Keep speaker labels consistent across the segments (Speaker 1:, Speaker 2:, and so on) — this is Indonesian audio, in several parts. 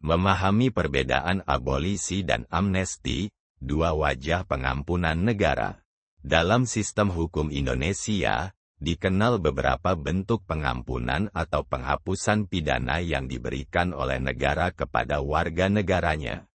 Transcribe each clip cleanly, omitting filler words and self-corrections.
Speaker 1: Memahami perbedaan abolisi dan amnesti, dua wajah pengampunan negara. Dalam sistem hukum Indonesia, dikenal beberapa bentuk pengampunan atau penghapusan pidana yang diberikan oleh negara kepada warga negaranya.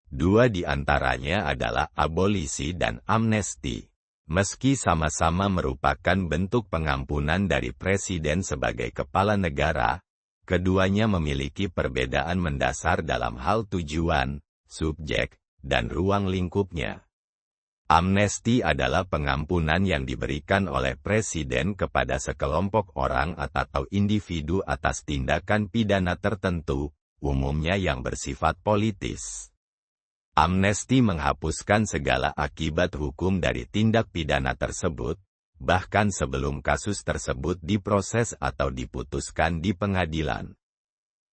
Speaker 1: Dua di antaranya adalah abolisi dan amnesti. Meski sama-sama merupakan bentuk pengampunan dari presiden sebagai kepala negara, keduanya memiliki perbedaan mendasar dalam hal tujuan, subjek, dan ruang lingkupnya. Amnesti adalah pengampunan yang diberikan oleh presiden kepada sekelompok orang atau individu atas tindakan pidana tertentu, umumnya yang bersifat politis. Amnesti menghapuskan segala akibat hukum dari tindak pidana tersebut, bahkan sebelum kasus tersebut diproses atau diputuskan di pengadilan.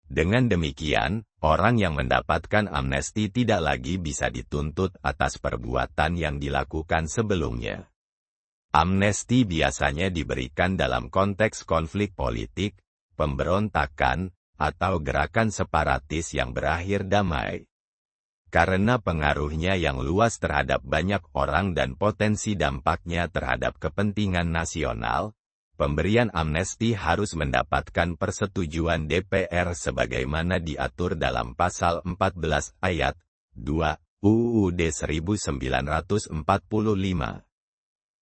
Speaker 1: Dengan demikian, orang yang mendapatkan amnesti tidak lagi bisa dituntut atas perbuatan yang dilakukan sebelumnya. Amnesti biasanya diberikan dalam konteks konflik politik, pemberontakan, atau gerakan separatis yang berakhir damai. Karena pengaruhnya yang luas terhadap banyak orang dan potensi dampaknya terhadap kepentingan nasional, pemberian amnesti harus mendapatkan persetujuan DPR sebagaimana diatur dalam Pasal 14 Ayat 2 UUD 1945.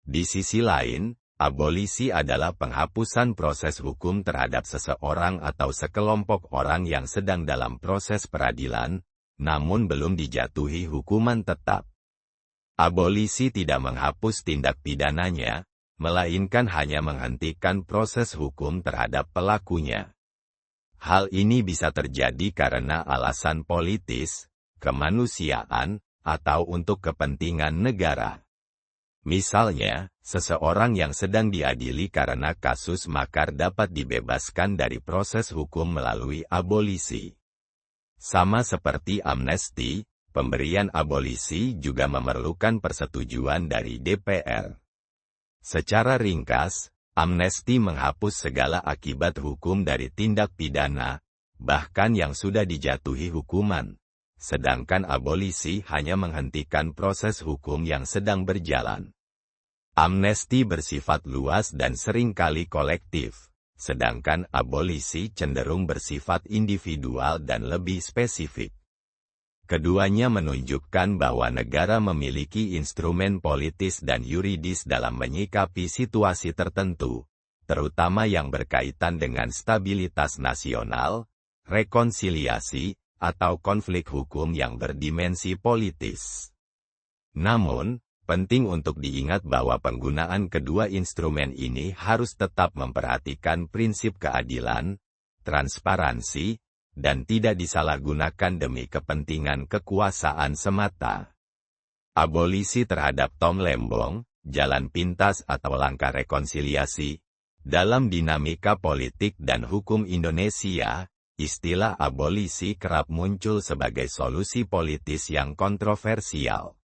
Speaker 1: Di sisi lain, abolisi adalah penghapusan proses hukum terhadap seseorang atau sekelompok orang yang sedang dalam proses peradilan, namun belum dijatuhi hukuman tetap. Abolisi tidak menghapus tindak pidananya, melainkan hanya menghentikan proses hukum terhadap pelakunya. Hal ini bisa terjadi karena alasan politis, kemanusiaan, atau untuk kepentingan negara. Misalnya, seseorang yang sedang diadili karena kasus makar dapat dibebaskan dari proses hukum melalui abolisi. Sama seperti amnesti, pemberian abolisi juga memerlukan persetujuan dari DPR. Secara ringkas, amnesti menghapus segala akibat hukum dari tindak pidana, bahkan yang sudah dijatuhi hukuman. Sedangkan abolisi hanya menghentikan proses hukum yang sedang berjalan. Amnesti bersifat luas dan seringkali kolektif, sedangkan abolisi cenderung bersifat individual dan lebih spesifik. Keduanya menunjukkan bahwa negara memiliki instrumen politis dan yuridis dalam menyikapi situasi tertentu, terutama yang berkaitan dengan stabilitas nasional, rekonsiliasi, atau konflik hukum yang berdimensi politis. Namun, penting untuk diingat bahwa penggunaan kedua instrumen ini harus tetap memperhatikan prinsip keadilan, transparansi, dan tidak disalahgunakan demi kepentingan kekuasaan semata. Abolisi terhadap Tom Lembong, jalan pintas atau langkah rekonsiliasi. Dalam dinamika politik dan hukum Indonesia, istilah abolisi kerap muncul sebagai solusi politis yang kontroversial.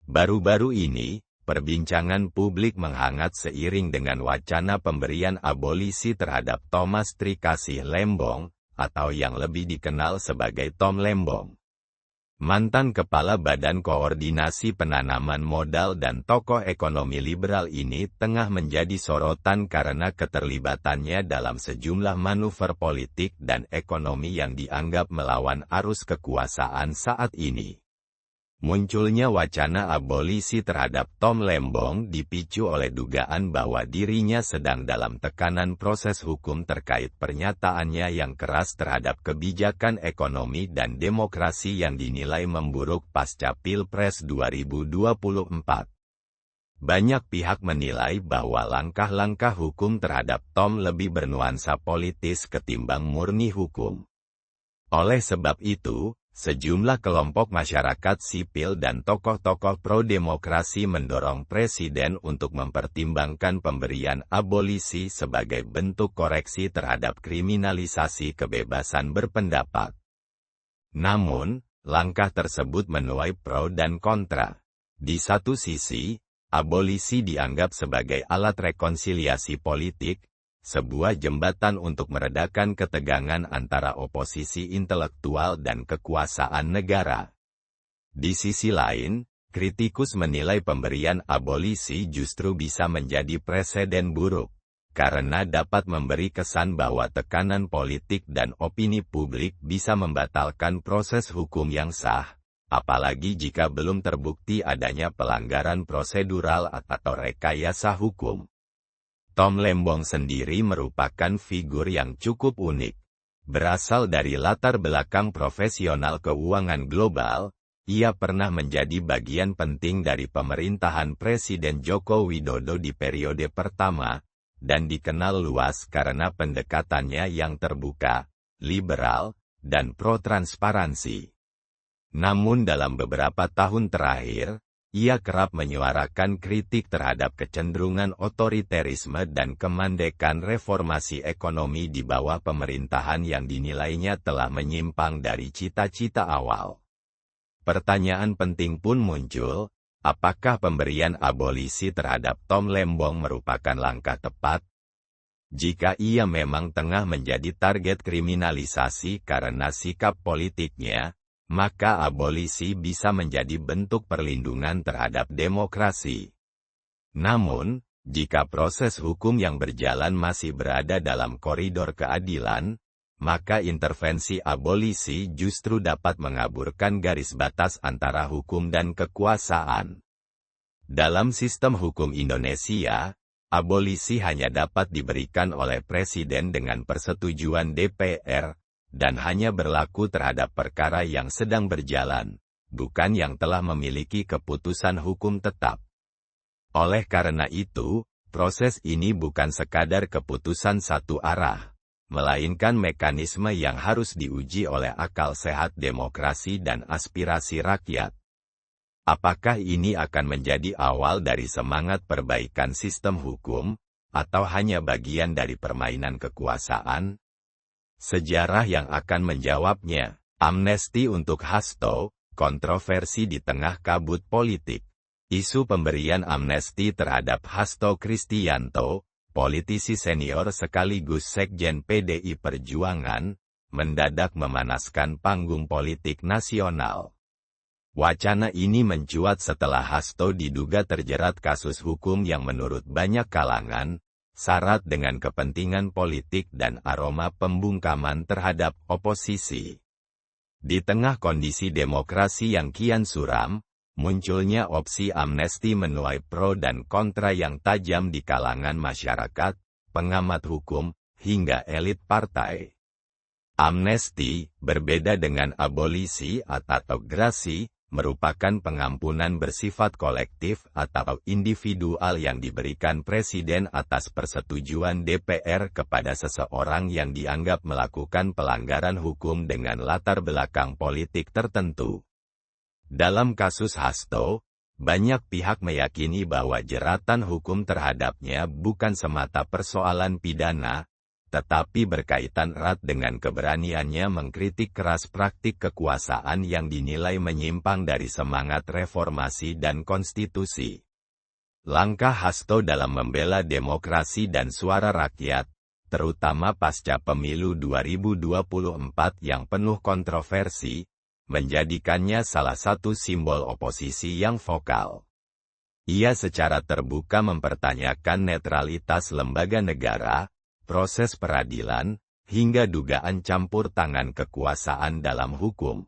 Speaker 1: Baru-baru ini, perbincangan publik menghangat seiring dengan wacana pemberian abolisi terhadap Thomas Trikasih Lembong, atau yang lebih dikenal sebagai Tom Lembong. Mantan Kepala Badan Koordinasi Penanaman Modal dan tokoh ekonomi liberal ini tengah menjadi sorotan karena keterlibatannya dalam sejumlah manuver politik dan ekonomi yang dianggap melawan arus kekuasaan saat ini. Munculnya wacana abolisi terhadap Tom Lembong dipicu oleh dugaan bahwa dirinya sedang dalam tekanan proses hukum terkait pernyataannya yang keras terhadap kebijakan ekonomi dan demokrasi yang dinilai memburuk pasca Pilpres 2024. Banyak pihak menilai bahwa langkah-langkah hukum terhadap Tom lebih bernuansa politis ketimbang murni hukum. Oleh sebab itu, sejumlah kelompok masyarakat sipil dan tokoh-tokoh pro-demokrasi mendorong presiden untuk mempertimbangkan pemberian abolisi sebagai bentuk koreksi terhadap kriminalisasi kebebasan berpendapat. Namun, langkah tersebut menuai pro dan kontra. Di satu sisi, abolisi dianggap sebagai alat rekonsiliasi politik, sebuah jembatan untuk meredakan ketegangan antara oposisi intelektual dan kekuasaan negara. Di sisi lain, kritikus menilai pemberian abolisi justru bisa menjadi preseden buruk, karena dapat memberi kesan bahwa tekanan politik dan opini publik bisa membatalkan proses hukum yang sah, apalagi jika belum terbukti adanya pelanggaran prosedural atau rekayasa hukum. Tom Lembong sendiri merupakan figur yang cukup unik. Berasal dari latar belakang profesional keuangan global, ia pernah menjadi bagian penting dari pemerintahan Presiden Joko Widodo di periode pertama, dan dikenal luas karena pendekatannya yang terbuka, liberal, dan pro-transparansi. Namun dalam beberapa tahun terakhir, ia kerap menyuarakan kritik terhadap kecenderungan otoriterisme dan kemandekan reformasi ekonomi di bawah pemerintahan yang dinilainya telah menyimpang dari cita-cita awal. Pertanyaan penting pun muncul, apakah pemberian abolisi terhadap Tom Lembong merupakan langkah tepat? Jika ia memang tengah menjadi target kriminalisasi karena sikap politiknya, maka abolisi bisa menjadi bentuk perlindungan terhadap demokrasi. Namun, jika proses hukum yang berjalan masih berada dalam koridor keadilan, maka intervensi abolisi justru dapat mengaburkan garis batas antara hukum dan kekuasaan. Dalam sistem hukum Indonesia, abolisi hanya dapat diberikan oleh Presiden dengan persetujuan DPR, dan hanya berlaku terhadap perkara yang sedang berjalan, bukan yang telah memiliki keputusan hukum tetap. Oleh karena itu, proses ini bukan sekadar keputusan satu arah, melainkan mekanisme yang harus diuji oleh akal sehat demokrasi dan aspirasi rakyat. Apakah ini akan menjadi awal dari semangat perbaikan sistem hukum, atau hanya bagian dari permainan kekuasaan? Sejarah yang akan menjawabnya. Amnesti untuk Hasto, kontroversi di tengah kabut politik. Isu pemberian amnesti terhadap Hasto Kristianto, politisi senior sekaligus sekjen PDI Perjuangan, mendadak memanaskan panggung politik nasional. Wacana ini mencuat setelah Hasto diduga terjerat kasus hukum yang menurut banyak kalangan, syarat dengan kepentingan politik dan aroma pembungkaman terhadap oposisi. Di tengah kondisi demokrasi yang kian suram, munculnya opsi amnesti menuai pro dan kontra yang tajam di kalangan masyarakat, pengamat hukum, hingga elit partai. Amnesti, berbeda dengan abolisi atau grasi, merupakan pengampunan bersifat kolektif atau individual yang diberikan Presiden atas persetujuan DPR kepada seseorang yang dianggap melakukan pelanggaran hukum dengan latar belakang politik tertentu. Dalam kasus Hasto, banyak pihak meyakini bahwa jeratan hukum terhadapnya bukan semata persoalan pidana, tetapi berkaitan erat dengan keberaniannya mengkritik keras praktik kekuasaan yang dinilai menyimpang dari semangat reformasi dan konstitusi. Langkah Hasto dalam membela demokrasi dan suara rakyat, terutama pasca pemilu 2024 yang penuh kontroversi, menjadikannya salah satu simbol oposisi yang vokal. Ia secara terbuka mempertanyakan netralitas lembaga negara, proses peradilan, hingga dugaan campur tangan kekuasaan dalam hukum.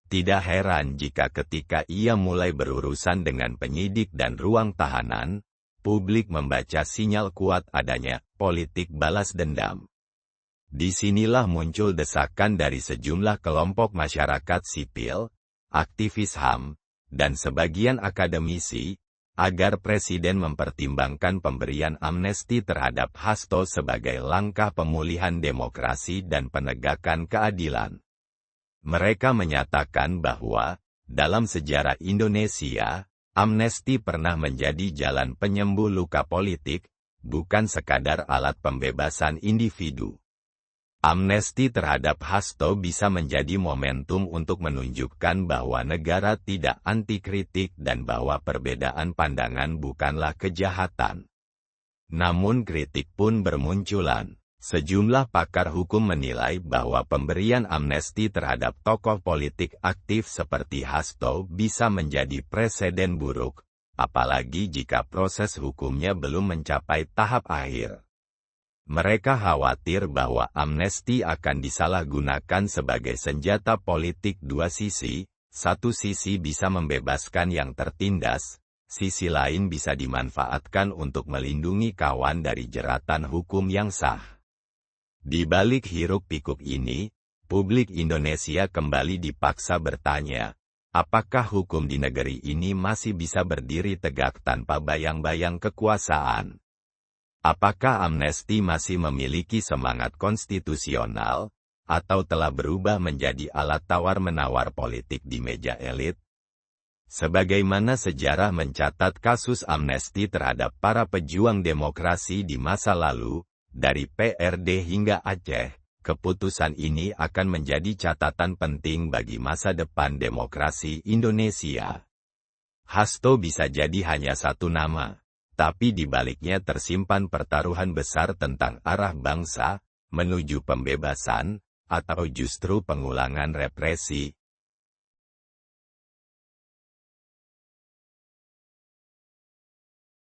Speaker 1: Tidak heran jika ketika ia mulai berurusan dengan penyidik dan ruang tahanan, publik membaca sinyal kuat adanya politik balas dendam. Disinilah muncul desakan dari sejumlah kelompok masyarakat sipil, aktivis HAM, dan sebagian akademisi, agar Presiden mempertimbangkan pemberian amnesti terhadap Hasto sebagai langkah pemulihan demokrasi dan penegakan keadilan. Mereka menyatakan bahwa, dalam sejarah Indonesia, amnesti pernah menjadi jalan penyembuh luka politik, bukan sekadar alat pembebasan individu. Amnesti terhadap Hasto bisa menjadi momentum untuk menunjukkan bahwa negara tidak anti kritik dan bahwa perbedaan pandangan bukanlah kejahatan. Namun kritik pun bermunculan. Sejumlah pakar hukum menilai bahwa pemberian amnesti terhadap tokoh politik aktif seperti Hasto bisa menjadi preseden buruk, apalagi jika proses hukumnya belum mencapai tahap akhir. Mereka khawatir bahwa amnesti akan disalahgunakan sebagai senjata politik dua sisi, satu sisi bisa membebaskan yang tertindas, sisi lain bisa dimanfaatkan untuk melindungi kawan dari jeratan hukum yang sah. Di balik hiruk-pikuk ini, publik Indonesia kembali dipaksa bertanya, apakah hukum di negeri ini masih bisa berdiri tegak tanpa bayang-bayang kekuasaan? Apakah amnesti masih memiliki semangat konstitusional, atau telah berubah menjadi alat tawar-menawar politik di meja elit? Sebagaimana sejarah mencatat kasus amnesti terhadap para pejuang demokrasi di masa lalu, dari PRD hingga Aceh, keputusan ini akan menjadi catatan penting bagi masa depan demokrasi Indonesia. Hasto bisa jadi hanya satu nama, tapi di baliknya tersimpan pertaruhan besar tentang arah bangsa, menuju pembebasan, atau justru pengulangan represi,